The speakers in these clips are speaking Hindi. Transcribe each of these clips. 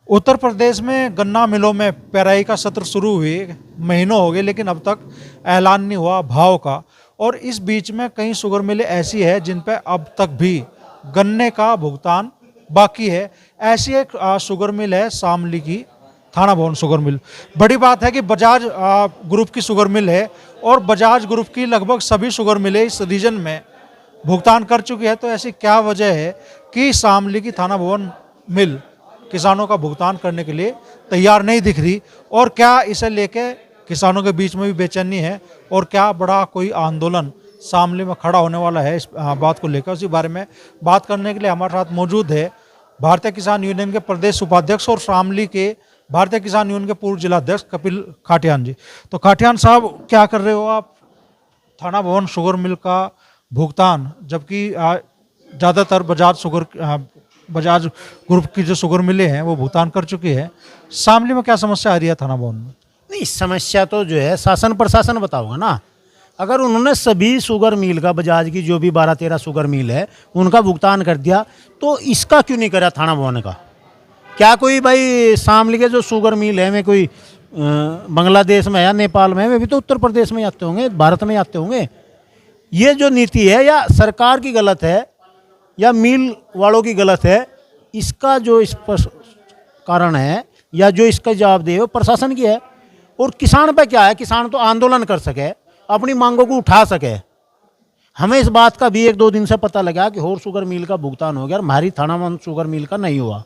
उत्तर प्रदेश में गन्ना मिलों में पेराई का सत्र शुरू हुए महीनों हो गए, लेकिन अब तक ऐलान नहीं हुआ भाव का। और इस बीच में कई शुगर मिलें ऐसी है जिन पे अब तक भी गन्ने का भुगतान बाकी है। ऐसी एक शुगर मिल है शामली की थाना भवन शुगर मिल। बड़ी बात है कि बजाज ग्रुप की शुगर मिल है और बजाज ग्रुप की लगभग सभी शुगर मिलें इस रीजन में भुगतान कर चुकी है। तो ऐसी क्या वजह है कि शामली की थाना भवन मिल किसानों का भुगतान करने के लिए तैयार नहीं दिख रही, और क्या इसे लेके किसानों के बीच में भी बेचैनी है, और क्या बड़ा कोई आंदोलन शामली में खड़ा होने वाला है इस बात को लेकर? उसी बारे में बात करने के लिए हमारे साथ मौजूद है भारतीय किसान यूनियन के प्रदेश उपाध्यक्ष और शामली के भारतीय किसान यूनियन के पूर्व जिलाध्यक्ष कपिल खाटियान जी। तो खाटियान साहब, क्या कर रहे हो आप? थाना भवन शुगर मिल का भुगतान, जबकि ज़्यादातर बजाज ग्रुप की जो शुगर मिलें हैं वो भुगतान कर चुकी है, शामली में क्या समस्या आ रही है थाना भवन में? नहीं, समस्या तो जो है शासन प्रशासन बताओगे ना। अगर उन्होंने सभी शुगर मिल का, बजाज की जो भी 12-13 शुगर मिल है उनका भुगतान कर दिया, तो इसका क्यों नहीं करा थाना भवन का? क्या कोई भाई शामली के जो शुगर मिल है में कोई बांग्लादेश में या नेपाल में, वे भी तो उत्तर प्रदेश में आते होंगे, भारत में आते होंगे। ये जो नीति है या सरकार की गलत है या मिल वालों की गलत है, इसका जो इस पर कारण है या जो इसका जवाब दे वो प्रशासन की है। और किसान पे क्या है, किसान तो आंदोलन कर सके, अपनी मांगों को उठा सके। हमें इस बात का भी 1-2 दिन से पता लगा कि और शुगर मिल का भुगतान हो गया और हमारी थाना भवन शुगर मिल का नहीं हुआ।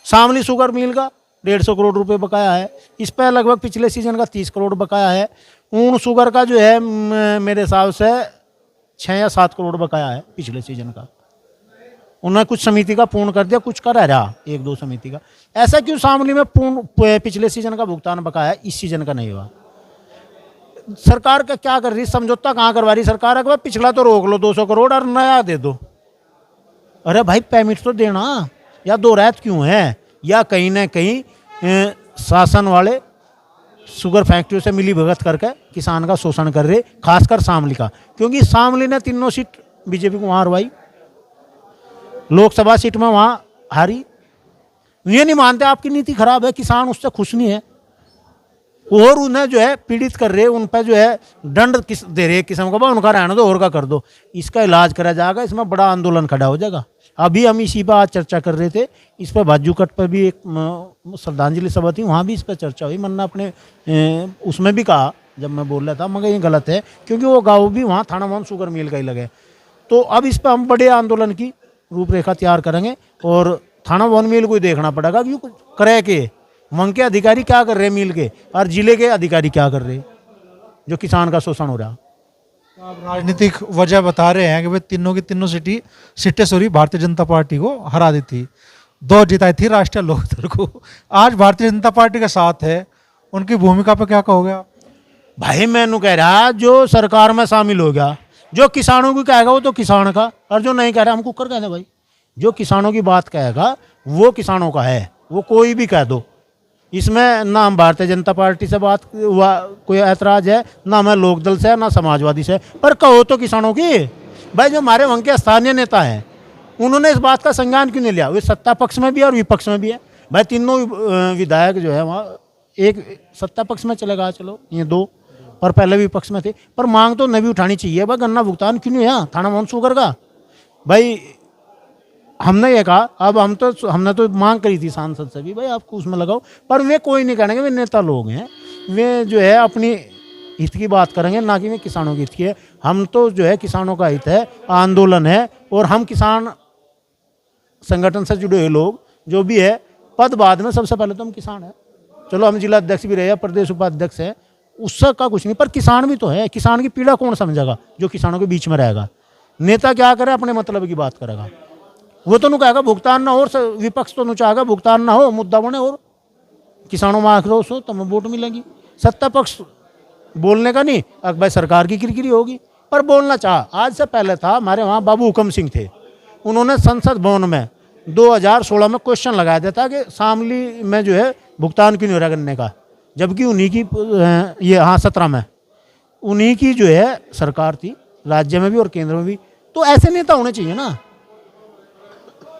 शामली शुगर मिल का 150 करोड़ रुपए बकाया है, इस पर लगभग पिछले सीजन का 30 करोड़ बकाया है। ऊन शुगर का जो है मेरे हिसाब से 6 या 7 करोड़ बकाया है पिछले सीजन का। उन्होंने कुछ समिति का पूर्ण कर दिया, कुछ का रह रहा 1-2 समिति का। ऐसा क्यों शामली में पूर्ण पिछले सीजन का भुगतान बकाया है, इस सीजन का नहीं हुआ? सरकार का क्या कर रही, समझौता कहाँ करवा रही सरकार? अगर पिछला तो रोक लो 200 करोड़ और नया दे दो। अरे भाई, पेमेंट तो देना, या दो रात क्यों है? या कहीं ना कहीं शासन वाले शुगर फैक्ट्रियों से मिली भगत करके किसान का शोषण कर रहे, खासकर शामली का। क्योंकि शामली ने 3 सीट बीजेपी को वहाँ हरवाई, लोकसभा सीट में वहाँ हारी। ये नहीं मानते आपकी नीति खराब है, किसान उससे खुश नहीं है, और उन्हें जो है पीड़ित कर रहे, उन पर जो है दंड दे रहे किसान को, उनका रहने दो और का कर दो। इसका इलाज करा जाएगा, इसमें बड़ा आंदोलन खड़ा हो जाएगा। अभी हम इसी पर आज चर्चा कर रहे थे, इस पर बाजू कट पर भी एक श्रद्धांजलि सभा थी, वहाँ भी इस पर चर्चा हुई। मैंने अपने उसमें भी कहा जब मैं बोल रहा था, मगर ये गलत है क्योंकि वो गाँव भी वहाँ थाना भवन शुगर मिल का ही लगे। तो अब इस पर हम बड़े आंदोलन की रूपरेखा तैयार करेंगे और थाना भवन मिल को ही देखना पड़ेगा कि करे के वहाँ के अधिकारी क्या कर रहे हैं मिल के, और जिले के अधिकारी क्या कर रहे हैं जो किसान का शोषण हो रहा। आप राजनीतिक वजह बता रहे हैं कि वे तीनों की तीनों सीटें सॉरी भारतीय जनता पार्टी को हरा दी थी, 2 जिताई थी राष्ट्रीय लोकदल को। आज भारतीय जनता पार्टी के साथ है, उनकी भूमिका पे क्या कहोगे आप? भाई मैंने कह रहा, जो सरकार में शामिल हो गया, जो किसानों की कहेगा वो तो किसान का, और जो नहीं कह रहा हम कुकर कह दे भाई। जो किसानों की बात कहेगा वो किसानों का है, वो कोई भी कह दो। इसमें ना हम भारतीय जनता पार्टी से बात हुआ कोई ऐतराज है, ना हमें लोकदल से, ना समाजवादी से, पर कहो तो किसानों की। भाई जो हमारे वहाँ के स्थानीय नेता हैं उन्होंने इस बात का संज्ञान क्यों नहीं लिया? वे सत्ता पक्ष में भी है और विपक्ष में भी है। भाई तीनों विधायक जो है वहाँ, एक सत्ता पक्ष में चलेगा, चलो ये 2, और पहले विपक्ष में थे, पर मांग तो नवी उठानी चाहिए। भाई गन्ना भुगतान क्यों नहीं है थाना भवन शुगर का? भाई हमने ये कहा, अब हमने तो मांग करी थी सांसद से भी, भाई आपको उसमें लगाओ, पर वे कोई नहीं करेंगे। वे नेता लोग हैं, वे जो है अपनी हित की बात करेंगे, ना कि वे किसानों की हित की है। हम तो जो है किसानों का हित है, आंदोलन है, और हम किसान संगठन से जुड़े हुए लोग जो भी है, पद बाद में, सबसे पहले तो हम किसान हैं। चलो हम जिला अध्यक्ष भी रहे, प्रदेश उपाध्यक्ष है, उससे का कुछ नहीं, पर किसान भी तो है। किसान की पीड़ा कौन समझेगा? जो किसानों के बीच में रहेगा। नेता क्या करे, अपने मतलब की बात करेगा। वो तो कहेगा भुगतान ना हो, और विपक्ष तो चाहेगा भुगतान ना हो, मुद्दा बने और किसानों में आक्रोश हो, तब वोट मिलेगी। सत्ता पक्ष बोलने का नहीं, अब भाई सरकार की किरकिरी होगी, पर बोलना चाह। आज से पहले था हमारे वहाँ बाबू हुकम सिंह थे, उन्होंने संसद भवन में 2016 में क्वेश्चन लगाया था कि शामली में जो है भुगतान क्यों नहीं हो रहा गन्ने का, जबकि उन्हीं की ये 17 में उन्हीं की जो है सरकार थी, राज्य में भी और केंद्र में भी। तो ऐसे नेता होने चाहिए ना।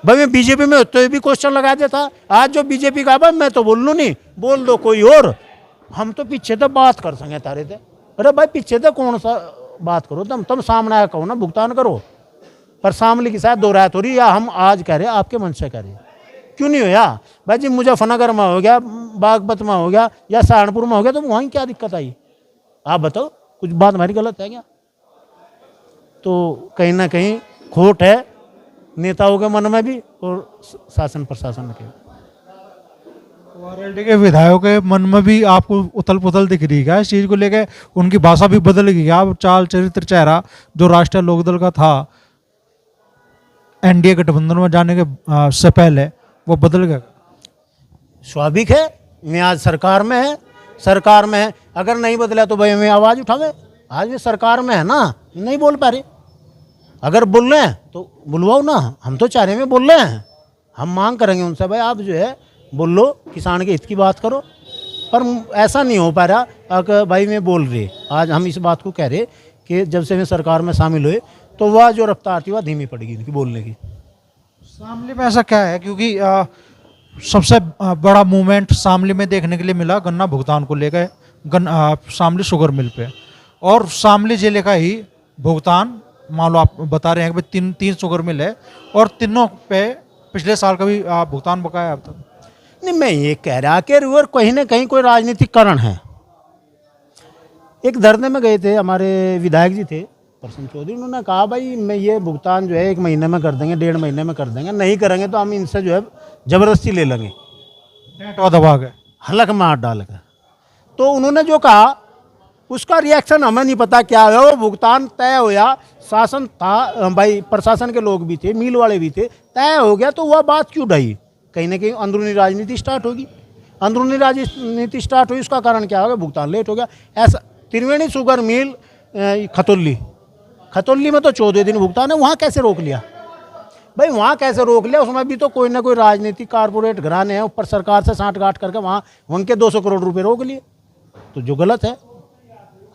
भाई मैं बीजेपी में होते हुए भी क्वेश्चन लगा देता। आज जो बीजेपी का भाई मैं तो बोल लूँ नहीं, बोल दो कोई और, हम तो पीछे तो बात कर सकें तारे थे। अरे भाई पीछे तो कौन सा बात करो, तुम सामने आया कहो ना भुगतान करो, पर शामली की शायद दो रात हो रही, या हम आज कह रहे हैं आपके मन से कह रहे हैं, क्यों नहीं हो यार भाई जी। मुजफ्फरनगर में हो गया, बागपत में हो गया, या सहारनपुर में हो गया, तो वहीं क्या दिक्कत आई? आप बताओ, कुछ बात हमारी गलत है क्या? तो कहीं ना कहीं खोट है नेताओं के मन में भी और शासन प्रशासन के। वाराणसी के विधायकों के मन में भी आपको उथल पुथल दिख रही है इस चीज को लेकर? उनकी भाषा भी बदल गई, अब चाल चरित्र चेहरा जो राष्ट्रीय लोकदल का था एनडीए गठबंधन में जाने के से पहले, वो बदल गया। स्वाभाविक है, मैं आज सरकार में है, सरकार में है, अगर नहीं बदला तो भाई हमें आवाज़ उठावे। आज भी सरकार में है ना, नहीं बोल पा रहे, अगर बोल रहे हैं तो बुलवाओ ना, हम तो चाह रहे हैं बोल रहे हैं, हम मांग करेंगे उनसे भाई आप जो है बोल लो, किसान के हित की बात करो, पर ऐसा नहीं हो पा रहा। अगर भाई मैं बोल रहे, आज हम इस बात को कह रहे कि जब से मैं सरकार में शामिल हुए तो वह जो रफ्तार थी वह धीमी पड़ेगी इनकी बोलने की। शामली में ऐसा क्या है? क्योंकि सबसे बड़ा मूवमेंट शामली में देखने के लिए मिला गन्ना भुगतान को लेकर, शामली शुगर मिल पे, और शामली जिले का ही भुगतान मान लो आप बता रहे हैं कि भाई तीन शुगर मिल है और तीनों पे पिछले साल का भी भुगतान बकाया अब तक। नहीं, मैं ये कह रहा कि रिवर कहीं ना कहीं कोई राजनीतिक कारण है। एक धरने में गए थे, हमारे विधायक जी थे प्रसन्न चौधरी, उन्होंने कहा भाई मैं ये भुगतान जो है 1 महीने में कर देंगे, 1.5 महीने में कर देंगे, नहीं करेंगे तो हम इनसे जो है ज़बरदस्ती ले लेंगे, डेट दबा के हलक में हाथ डाल कर। तो उन्होंने जो कहा उसका रिएक्शन हमें नहीं पता क्या हुआ, वो भुगतान तय होया, शासन था भाई, प्रशासन के लोग भी थे, मिल वाले भी थे, तय हो गया, तो वह बात क्यों ढही? कहीं ना कहीं अंदरूनी राजनीति स्टार्ट होगी, अंदरूनी राजनीति स्टार्ट हुई, उसका कारण क्या होगा? भुगतान लेट हो गया। ऐसा त्रिवेणी शुगर मिल खतौली में तो 14 दिन भुगतान है, वहाँ कैसे रोक लिया भाई? वहाँ कैसे रोक लिया? उसमें भी तो कोई ना कोई राजनीतिक कारपोरेट घराने हैं, ऊपर सरकार से साठगांठ करके वहाँ उनके 200 करोड़ रुपए रोक लिए, तो जो गलत है।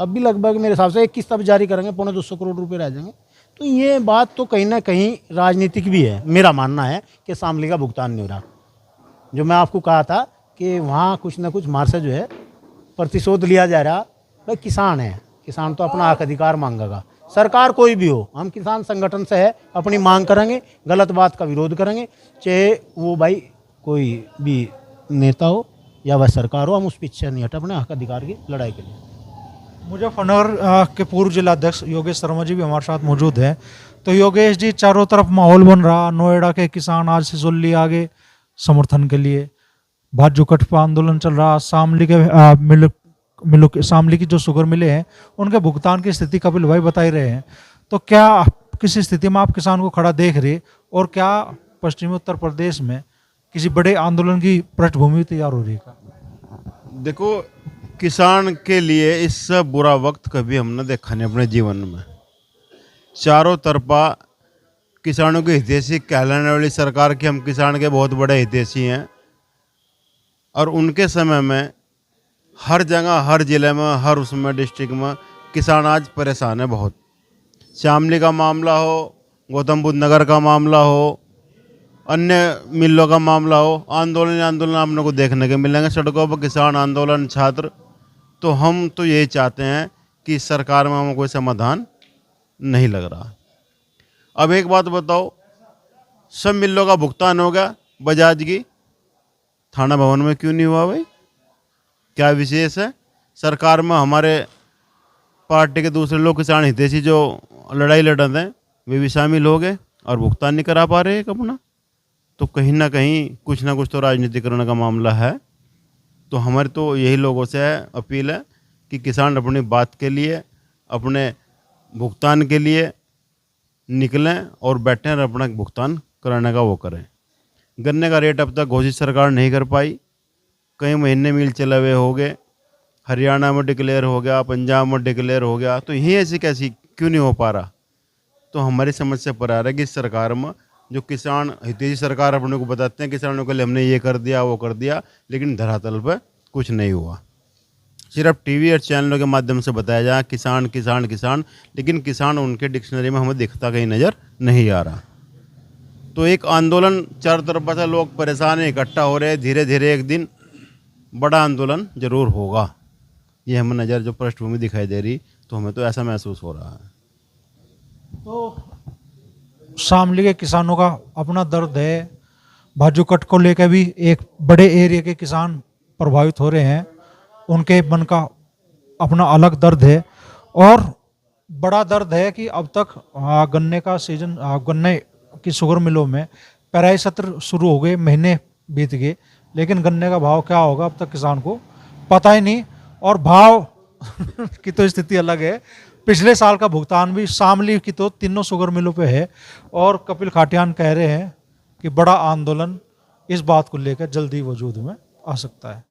अब भी लगभग मेरे हिसाब से 21 तब जारी करेंगे, 250 करोड़ रुपए रह जाएंगे। तो ये बात तो कहीं ना कहीं राजनीतिक भी है। मेरा मानना है कि शामली का भुगतान नहीं हो रहा। जो मैं आपको कहा था कि वहाँ कुछ ना कुछ मार से जो है प्रतिशोध लिया जा रहा। भाई किसान है, किसान तो अपना हक अधिकार मांगेगा, सरकार कोई भी हो, हम किसान संगठन से है, अपनी मांग करेंगे, गलत बात का विरोध करेंगे, चाहे वो भाई कोई भी नेता हो या वह सरकार हो, हम उस पीछे नहीं हटे अपने हक अधिकार की लड़ाई के लिए। मुजफ्फरनगर के पूर्व जिलाध्यक्ष योगेश शर्मा जी भी हमारे साथ मौजूद हैं। तो योगेश जी, चारों तरफ माहौल बन रहा, नोएडा के किसान आज सिसोली आगे समर्थन के लिए, भाजपा कटपा आंदोलन चल रहा, शामली के शामली की जो शुगर मिले हैं उनके भुगतान की स्थिति कपिल भाई बता ही रहे हैं। तो क्या किसी स्थिति में आप किसान को खड़ा देख रहे, और क्या पश्चिमी उत्तर प्रदेश में किसी बड़े आंदोलन की पृष्ठभूमि तैयार हो रही है? देखो, किसान के लिए इससे बुरा वक्त कभी हमने देखा नहीं अपने जीवन में। चारों तरफा किसानों के हितैषी कहलाने वाली सरकार की हम किसान के बहुत बड़े हितैषी हैं, और उनके समय में हर जगह, हर ज़िले में, हर उसमें डिस्ट्रिक्ट में किसान आज परेशान है बहुत। शामली का मामला हो, गौतम बुद्ध नगर का मामला हो, अन्य मिलों का मामला हो, आंदोलन आपने को देखने के मिलेंगे सड़कों पर, किसान आंदोलन, छात्र। तो हम तो यही चाहते हैं कि सरकार में हमें कोई समाधान नहीं लग रहा। अब एक बात बताओ, सब मिलों का भुगतान हो गया, बजाज की थाना भवन में क्यों नहीं हुआ भाई? क्या विशेष है? सरकार में हमारे पार्टी के दूसरे लोग, किसान हितैषी जो लड़ाई लड़ रहे हैं, वे भी शामिल हो गए और भुगतान नहीं करा पा रहे एक अपना। तो कहीं ना कहीं कुछ ना कुछ तो राजनीतिकरण का मामला है। तो हमारी तो यही लोगों से अपील है कि किसान अपनी बात के लिए, अपने भुगतान के लिए निकलें और बैठें और अपना भुगतान कराने का वो करें। गन्ने का रेट अब तक घोषित सरकार नहीं कर पाई, कई महीने मिल चले हुए हो गए, हरियाणा में डिक्लेयर हो गया, पंजाब में डिक्लेयर हो गया, तो यहीं ऐसी कैसी क्यों नहीं हो पा रहा? तो हमारी समझ से पर आ रहा है कि इस सरकार में जो किसान हितैषी सरकार अपने को बताते हैं किसानों के लिए हमने ये कर दिया, वो कर दिया, लेकिन धरातल पर कुछ नहीं हुआ। सिर्फ टीवी और चैनलों के माध्यम से बताया जाए किसान किसान किसान, लेकिन किसान उनके डिक्शनरी में हमें दिखता कहीं नज़र नहीं आ रहा। तो एक आंदोलन चारों तरफ से लोग परेशान हैं, इकट्ठा हो रहे हैं, धीरे धीरे एक दिन बड़ा आंदोलन जरूर होगा। ये हमें नज़र जो पृष्ठभूमि दिखाई दे रही, तो हमें तो ऐसा महसूस हो रहा है। तो शामली के किसानों का अपना दर्द है, भाजू कट को लेकर भी एक बड़े एरिया के किसान प्रभावित हो रहे हैं, उनके मन का अपना अलग दर्द है। और बड़ा दर्द है कि अब तक गन्ने का सीजन, गन्ने की शुगर मिलों में पेराई सत्र शुरू हो गए, महीने बीत गए, लेकिन गन्ने का भाव क्या होगा अब तक किसान को पता ही नहीं। और भाव की तो स्थिति अलग है, पिछले साल का भुगतान भी शामली की तो तीनों शुगर मिलों पे है। और कपिल खाटियान कह रहे हैं कि बड़ा आंदोलन इस बात को लेकर जल्दी वजूद में आ सकता है।